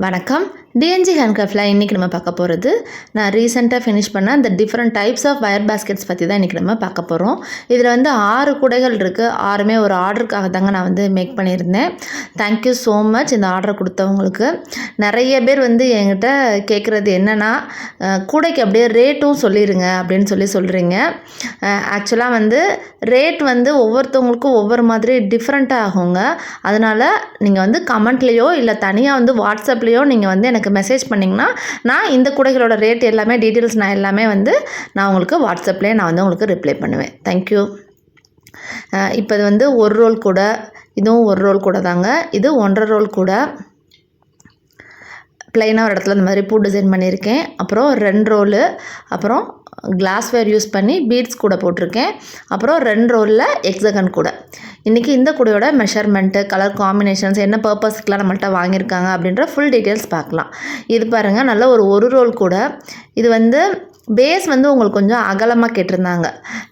வணக்கம். டிஎன்ஜி ஹேண்ட்கிராஃப்டில் இன்றைக்கி நம்ம பார்க்க போகிறது, நான் ரீசெண்டாக ஃபினிஷ் பண்ண அந்த different types of wire baskets பற்றி தான் இன்றைக்கி நம்ம பார்க்க போகிறோம். இதில் 6 குடைகள் இருக்குது. 6மே ஒரு ஆர்டருக்காக தாங்க நான் மேக் பண்ணியிருந்தேன். தேங்க்யூ ஸோ மச் இந்த ஆர்டரை கொடுத்தவங்களுக்கு. நிறைய பேர் என்கிட்ட கேட்குறது என்னென்னா, கூடைக்கு அப்படியே ரேட்டும் சொல்லிடுங்க அப்படின்னு சொல்கிறீங்க. ஆக்சுவலாக ரேட் ஒவ்வொருத்தவங்களுக்கும் ஒவ்வொரு மாதிரி டிஃப்ரெண்ட்டாக ஆகுங்க. அதனால் நீங்கள் கமெண்ட்லேயோ இல்லை தனியாக வாட்ஸ்அப்லேயோ நீங்கள் எனக்கு மெசேஜ் பண்ணிங்கன்னா, நான் இந்த கூடைகளோட ரேட் எல்லாமே டீட்டெயில்ஸ் நான் எல்லாமே நான் உங்களுக்கு வாட்ஸ்அப்லேயே நான் உங்களுக்கு ரிப்ளை பண்ணுவேன். தேங்க்யூ. இப்போ இது 1 ரோல் கூடை, இதுவும் 1 ரோல் கூடை தாங்க. இது 1.5 ரோல் கூடை. ப்ளைனாக ஒரு இடத்துல இந்த மாதிரி பூ டிசைன் பண்ணியிருக்கேன். அப்புறம் 2 ரோலு, அப்புறம் கிளாஸ் வேர் யூஸ் பண்ணி பீட்ஸ் கூட போட்டிருக்கேன். அப்புறம் 2 ரோலில் எக்ஸகன் கூட. இன்றைக்கி இந்த கூடையோட மெஷர்மெண்ட்டு, கலர் காம்பினேஷன்ஸ், என்ன பர்பஸ்க்கெலாம் நம்மள்ட்ட வாங்கியிருக்காங்க அப்படின்ற ஃபுல் டீட்டெயில்ஸ் பார்க்கலாம். இது பாருங்கள், நல்ல ஒரு ரோல் கூட. இது பேஸ் உங்களுக்கு கொஞ்சம் அகலமாக கேட்டிருந்தாங்க.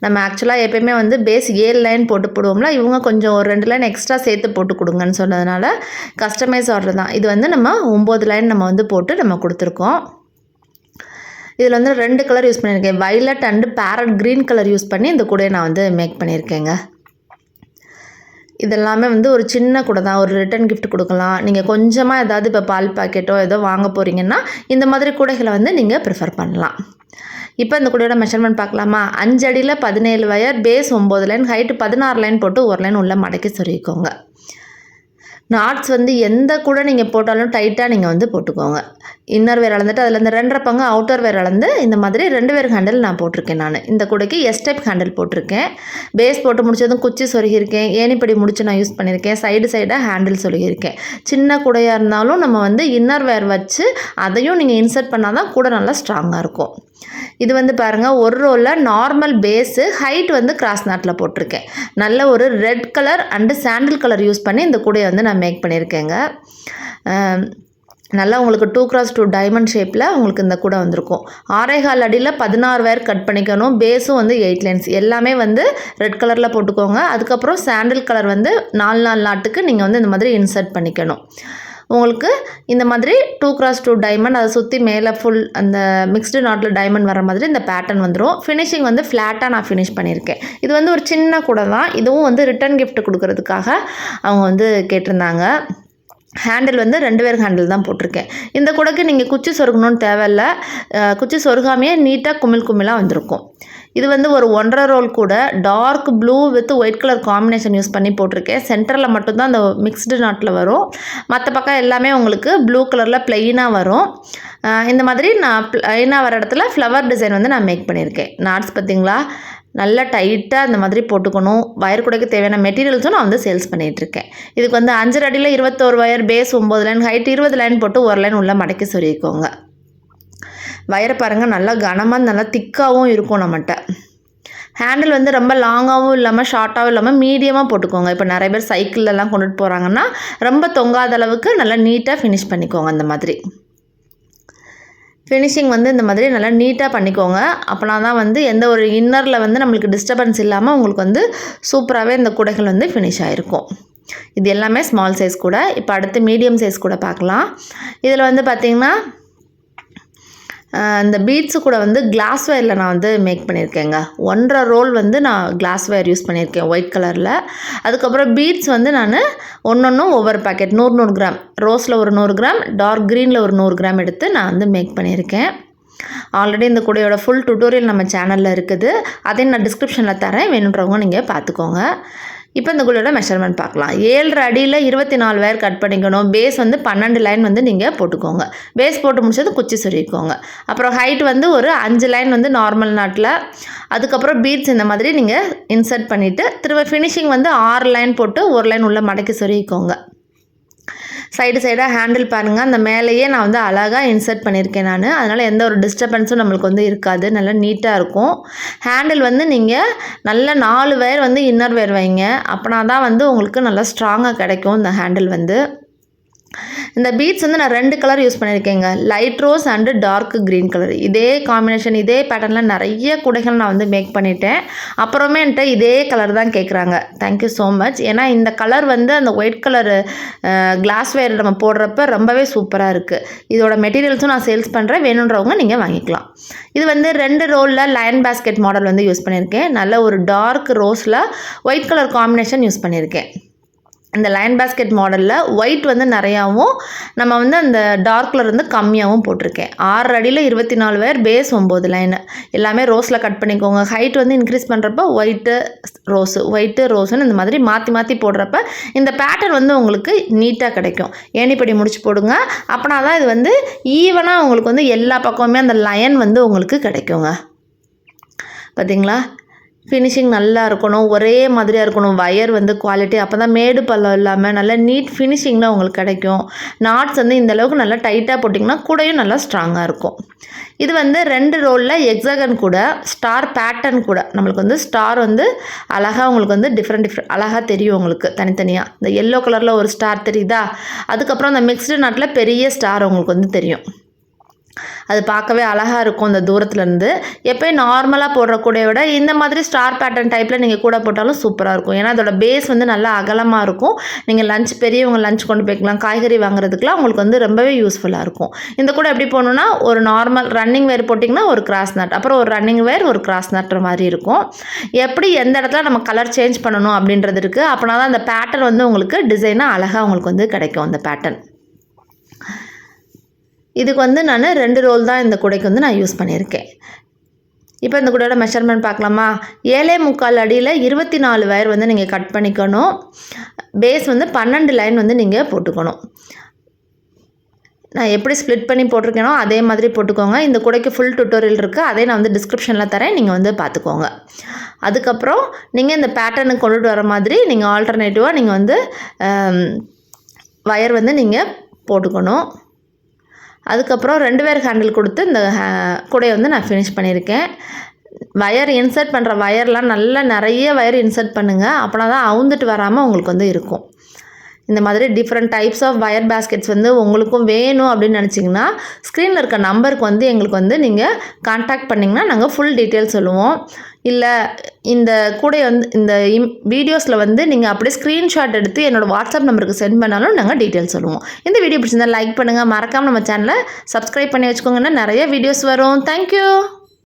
நம்ம ஆக்சுவலாக எப்போயுமே பேஸ் 7 லைன் போடுவோம்ல, இவங்க கொஞ்சம் ஒரு 2 லைன் எக்ஸ்ட்ரா சேர்த்து போட்டு கொடுங்கன்னு சொன்னதுனால கஸ்டமைஸ் ஆர்டர் தான். இது நம்ம 9 லைன் நம்ம போட்டு நம்ம கொடுத்துருக்கோம். இதில் 2 கலர் யூஸ் பண்ணியிருக்கேன். Violet and farad green colour use பண்ணி இந்த கூடையை நான் மேக் பண்ணியிருக்கேங்க. இதெல்லாமே ஒரு சின்ன கூடை தான். ஒரு ரிட்டன் கிஃப்ட் கொடுக்கலாம். நீங்கள் கொஞ்சமாக ஏதாவது இப்போ பால் பாக்கெட்டோ ஏதோ வாங்க போகிறீங்கன்னா இந்த மாதிரி கூடைகளை நீங்கள் ப்ரிஃபர் பண்ணலாம். இப்போ இந்த கூடையோட மெஷர்மெண்ட் பார்க்கலாமா? 5 அடியில் 17 wire, base 9 line, height 16 line போட்டு 1 லைன் உள்ள மடக்கி சொருகிக்கோங்க. நாட்ஸ் எந்த கூட நீங்கள் போட்டாலும் டைட்டாக நீங்கள் போட்டுக்கோங்க. இன்னர் வேர் அளந்துட்டு அதில் 2.5 பங்கு அவுட்டர் வேர் அளந்து இந்த மாதிரி 2 வேர் ஹேண்டில் நான் போட்டிருக்கேன். நான் இந்த கூடைக்கு எஸ் டைப் ஹேண்டில் போட்டிருக்கேன். பேஸ் போட்டு முடிச்சதும் குச்சி சொருகியிருக்கேன். ஏணிப்படி முடிச்சு நான் யூஸ் பண்ணியிருக்கேன். சைடாக ஹேண்டில் சொருகியிருக்கேன். சின்ன கூடையாக இருந்தாலும் நம்ம இன்னர் வேர் வச்சு அதையும் நீங்கள் இன்சர்ட் பண்ணால் தான் கூட நல்லா ஸ்ட்ராங்காக இருக்கும். இது பாருங்கள், 1 ரோலில் நார்மல் பேஸு, ஹைட் கிராஸ் நாட்டில் போட்டிருக்கேன். நல்ல ஒரு red colour and sandal colour use பண்ணி இந்த கூடையை நான் மேக் பண்ணியிருக்கேங்க. நல்லா உங்களுக்கு 2x2 டைமண்ட் ஷேப்பில் உங்களுக்கு இந்த கூடை வந்திருக்கும். 6.25 அடியில் 16 வயர் கட் பண்ணிக்கணும். பேஸும் 8 லைன்ஸ் எல்லாமே ரெட் கலரில் போட்டுக்கோங்க. அதுக்கப்புறம் சாண்டில் கலர் 4 நாட்டுக்கு நீங்கள் இந்த மாதிரி இன்சர்ட் பண்ணிக்கணும். உங்களுக்கு இந்த மாதிரி 2x2 டைமண்ட் அதை சுற்றி மேலே ஃபுல் அந்த மிக்ஸ்டு நாட்டில் டைமண்ட் வர மாதிரி இந்த பேட்டர்ன் வந்துடும். ஃபினிஷிங் ஃப்ளாட்டாக நான் ஃபினிஷ் பண்ணியிருக்கேன். இது ஒரு சின்ன கூடை தான். இதுவும் ரிட்டன் கிஃப்ட் கொடுக்கறதுக்காக அவங்க கேட்டிருந்தாங்க. ஹேண்டில் 2 வேர் ஹேண்டில் தான் போட்டிருக்கேன். இந்த கூடைக்கு நீங்கள் குச்சி சொருகணும்னு தேவையில்லை. குச்சி சொருகாமையே நீட்டாக குமிழாக வந்திருக்கும். இது ஒரு 1.5 ரோல் கூட, dark blue with white colour combination use பண்ணி போட்டிருக்கேன். சென்டரில் மட்டும்தான் அந்த மிக்ஸ்டு நாட்டில் வரும். மற்ற பக்கம் எல்லாமே உங்களுக்கு ப்ளூ கலரில் ப்ளெயினாக வரும். இந்த மாதிரி நான் ப்ளெயினாக வர இடத்துல ஃப்ளவர் டிசைன் நான் மேக் பண்ணியிருக்கேன். நாட்ஸ் பார்த்திங்களா, நல்லா டைட்டாக இந்த மாதிரி போட்டுக்கணும். வயர் கூடைக்கு தேவையான மெட்டீரியல்ஸும் நான் சேல்ஸ் பண்ணிகிட்ருக்கேன். இதுக்கு 5 அடியில் 21 wire, base 9 line, height 20 line போட்டு 1 லைன் உள்ள மடக்கி சொருகிக்கோங்க. வயரை பாருங்கள், நல்லா கனமாக நல்லா திக்காகவும் இருக்கும். நம்மகிட்ட ஹேண்டில் ரொம்ப லாங்காகவும் இல்லாமல் ஷார்ட்டாகவும் இல்லாமல் மீடியமாக போட்டுக்கோங்க. இப்போ நிறைய பேர் சைக்கிளெல்லாம் கொண்டுட்டு போகிறாங்கன்னா ரொம்ப தொங்காத அளவுக்கு நல்லா நீட்டாக ஃபினிஷ் பண்ணிக்கோங்க. அந்த மாதிரி ஃபினிஷிங் இந்த மாதிரி நல்லா நீட்டாக பண்ணிக்கோங்க. அப்போனா தான் எந்த ஒரு இன்னரில் நம்மளுக்கு டிஸ்டர்பன்ஸ் இல்லாமல் உங்களுக்கு சூப்பராகவே இந்த கூடைகள் ஃபினிஷ் ஆகிருக்கும். இது எல்லாமே ஸ்மால் சைஸ் கூட. இப்போ அடுத்து மீடியம் சைஸ் கூட பார்க்கலாம். இதில் பார்த்திங்கன்னா இந்த பீட்ஸு கூட கிளாஸ் வேரில் நான் மேக் பண்ணியிருக்கேங்க. 1.5 ரோல் நான் கிளாஸ் வேர் யூஸ் பண்ணியிருக்கேன் ஒயிட் கலரில். அதுக்கப்புறம் பீட்ஸ் நான் ஒவ்வொன்றும் ஒவ்வொரு பேக்கெட் 100 கிராம், ரோஸில் ஒரு 100 கிராம், டார்க் க்ரீனில் ஒரு 100 கிராம் எடுத்து நான் மேக் பண்ணியிருக்கேன். ஆல்ரெடி இந்த கூடையோட ஃபுல் டுட்டோரியல் நம்ம சேனலில் இருக்குது. அதையும் நான் டிஸ்கிரிப்ஷனில் தரேன், வேணுன்றவங்க நீங்கள் பார்த்துக்கோங்க. இப்போ இந்த கூடையோட மெஷர்மெண்ட் பார்க்கலாம். 7.5 அடியில் 24 வயர் கட் பண்ணிக்கணும். பேஸ் 12 லைன் நீங்கள் போட்டுக்கோங்க. பேஸ் போட்டு முடிச்சது குச்சி சொருகிக்கோங்க. அப்புறம் ஹைட் ஒரு 5 லைன் நார்மல் நாட்டில். அதுக்கப்புறம் பீட்ஸ் இந்த மாதிரி நீங்கள் இன்சர்ட் பண்ணிவிட்டு திரும்ப ஃபினிஷிங் 6 லைன் போட்டு 1 லைன் உள்ள மடக்கி சொருகிக்கோங்க. சைடாக ஹேண்டில் பாருங்கள், அந்த மேலேயே நான் அழகாக இன்சர்ட் பண்ணியிருக்கேன் நான். அதனால் எந்த ஒரு டிஸ்டர்பன்ஸும் நம்மளுக்கு இருக்காது. நல்லா நீட்டாக இருக்கும். ஹேண்டில் நீங்கள் நல்லா 4 வயர் இன்னர் வேர் வைங்க. அப்படின்னா தான் உங்களுக்கு நல்லா ஸ்ட்ராங்காக கிடைக்கும் இந்த ஹேண்டில். இந்த பீட்ஸ் வந்து நான் 2 கலர் யூஸ் பண்ணியிருக்கேங்க. Light rose and dark green colour. இதே காம்பினேஷன், இதே பேட்டர்னில் நிறைய குடைகள் நான் வந்து மேக் பண்ணிட்டேன். அப்புறமே என்கிட்ட இதே கலர் தான் கேட்குறாங்க. Thank you so much. ஏன்னா இந்த கலர் வந்து அந்த ஒயிட் கலரு கிளாஸ் வேர் நம்ம போடுறப்ப ரொம்பவே சூப்பராக இருக்குது. இதோட மெட்டீரியல்ஸும் நான் சேல்ஸ் பண்ணுறேன். வேணுன்றவங்க நீங்கள் வாங்கிக்கலாம். இது வந்து 2 ரோலில் லைன் பேஸ்கெட் மாடல் வந்து யூஸ் பண்ணியிருக்கேன். நல்ல ஒரு டார்க் ரோஸில் ஒயிட் கலர் காம்பினேஷன் யூஸ் பண்ணியிருக்கேன். இந்த லைன் பேஸ்கெட் மாடலில் ஒயிட் வந்து நிறையாவும் நம்ம வந்து அந்த டார்க்கில் இருந்து கம்மியாகவும் போட்டிருக்கேன். 6 அடியில் 24 வயர், பேஸ் 9 லைனு. எல்லாமே ரோஸில் கட் பண்ணிக்கோங்க. ஹைட் வந்து இன்க்ரீஸ் பண்ணுறப்ப ஒயிட்டு ரோஸுன்னு இந்த மாதிரி மாற்றி மாற்றி போடுறப்ப இந்த பேட்டர்ன் வந்து உங்களுக்கு நீட்டாக கிடைக்கும். ஏணிப்படி முடிச்சு போடுங்க. அப்படின்னா தான் இது வந்து ஈவனாக உங்களுக்கு வந்து எல்லா பக்கமுமே அந்த லைன் வந்து உங்களுக்கு கிடைக்குங்க. பார்த்தீங்களா? ஃபினிஷிங் நல்லா இருக்கணும், ஒரே மாதிரியாக இருக்கணும். வயர் வந்து குவாலிட்டி, அப்போ தான் மேடு பள்ளம் இல்லாமல் நல்ல நீட் ஃபினிஷிங்கில் உங்களுக்கு கிடைக்கும். நாட்ஸ் வந்து இந்தளவுக்கு நல்லா டைட்டாக போட்டிங்கன்னா கூடையும் நல்லா ஸ்ட்ராங்காக இருக்கும். இது வந்து 2 ரோலில் எக்ஸாகன் கூட, ஸ்டார் பேட்டர்ன் கூட. நம்மளுக்கு வந்து ஸ்டார் வந்து அழகாக உங்களுக்கு வந்து டிஃப்ரெண்ட் அழகாக தெரியும் உங்களுக்கு தனித்தனியாக. இந்த எல்லோ கலரில் ஒரு ஸ்டார் தெரியுதா? அதுக்கப்புறம் அந்த மிக்ஸ்டு நாட்டில் பெரிய ஸ்டார் உங்களுக்கு வந்து தெரியும். அது பார்க்கவே அழகாக இருக்கும் இந்த தூரத்துலேருந்து. எப்போயும் நார்மலாக போடுற கூடையை விட இந்த மாதிரி ஸ்டார் பேட்டர்ன் டைப்பில் நீங்கள் கூட போட்டாலும் சூப்பராக இருக்கும். ஏன்னா அதோட பேஸ் வந்து நல்லா அகலமாக இருக்கும். நீங்கள் பெரியவங்க லஞ்ச் கொண்டு போய்க்கலாம், காய்கறி வாங்குறதுக்குலாம் உங்களுக்கு வந்து ரொம்பவே யூஸ்ஃபுல்லாக இருக்கும். இந்த கூட எப்படி போகணுன்னா, ஒரு நார்மல் ரன்னிங் வேர் போட்டிங்கன்னா ஒரு கிராஸ் நட், அப்புறம் ஒரு ரன்னிங் வேர் ஒரு கிராஸ் நட்டுற மாதிரி இருக்கும். எப்படி எந்த இடத்துல நம்ம கலர் சேஞ்ச் பண்ணணும் அப்படின்றது இருக்குது. அப்படின்னா தான் அந்த பேட்டர்ன் வந்து உங்களுக்கு டிசைனாக அழகாக உங்களுக்கு வந்து கிடைக்கும் அந்த பேட்டர்ன். இதுக்கு வந்து நான் 2 ரோல் தான் இந்த கூடைக்கு வந்து நான் யூஸ் பண்ணியிருக்கேன். இப்போ இந்த கூடையோட மெஷர்மெண்ட் பார்க்கலாமா? 7.25 அடியில் 24 வயர் வந்து நீங்கள் கட் பண்ணிக்கணும். பேஸ் வந்து 12 லைன் வந்து நீங்கள் போட்டுக்கணும். நான் எப்படி ஸ்ப்ளிட் பண்ணி போட்டிருக்கேனோ அதே மாதிரி போட்டுக்கோங்க. இந்த கூடைக்கு ஃபுல் டுட்டோரியல் இருக்குது. அதே நான் வந்து டிஸ்கிரிப்ஷனில் தரேன், நீங்கள் வந்து பார்த்துக்கோங்க. அதுக்கப்புறம் நீங்கள் இந்த பேட்டர்னுக்கு கொண்டுட்டு வர மாதிரி நீங்கள் ஆல்டர்னேட்டிவாக நீங்கள் வந்து வயர் வந்து நீங்கள் போட்டுக்கணும். அதுக்கப்புறம் 2 வயர் ஹேண்டில் கொடுத்து இந்த கூடையை வந்து நான் ஃபினிஷ் பண்ணியிருக்கேன். வயர் இன்சர்ட் பண்ணுற வயர்லாம் நல்லா நிறைய வயர் இன்சர்ட் பண்ணுங்கள். அப்படின்னா தான் அவுந்துட்டு வராமல் உங்களுக்கு வந்து இருக்கும். இந்த மாதிரி different types of wire baskets வந்து உங்களுக்கும் வேணும் அப்படின்னு நினச்சிங்கன்னா ஸ்க்ரீனில் இருக்க நம்பருக்கு வந்து எங்களுக்கு வந்து நீங்கள் கான்டாக்ட் பண்ணிங்கன்னா நாங்கள் ஃபுல் டீட்டெயில் சொல்லுவோம். இல்லை இந்த கூடை வந்து இந்த வீடியோஸில் வந்து நீங்கள் அப்படியே ஸ்க்ரீன்ஷாட் எடுத்து என்னோடய வாட்ஸ்அப் நம்பருக்கு சென்ட் பண்ணாலும் நாங்கள் டீட்டெயில் சொல்லுவோம். இந்த வீடியோ பிடிச்சிருந்தால் லைக் பண்ணுங்கள். மறக்காமல் நம்ம சேனலை சப்ஸ்கிரைப் பண்ணி வச்சுக்கோங்கன்னா நிறைய வீடியோஸ் வரும். தேங்க்யூ.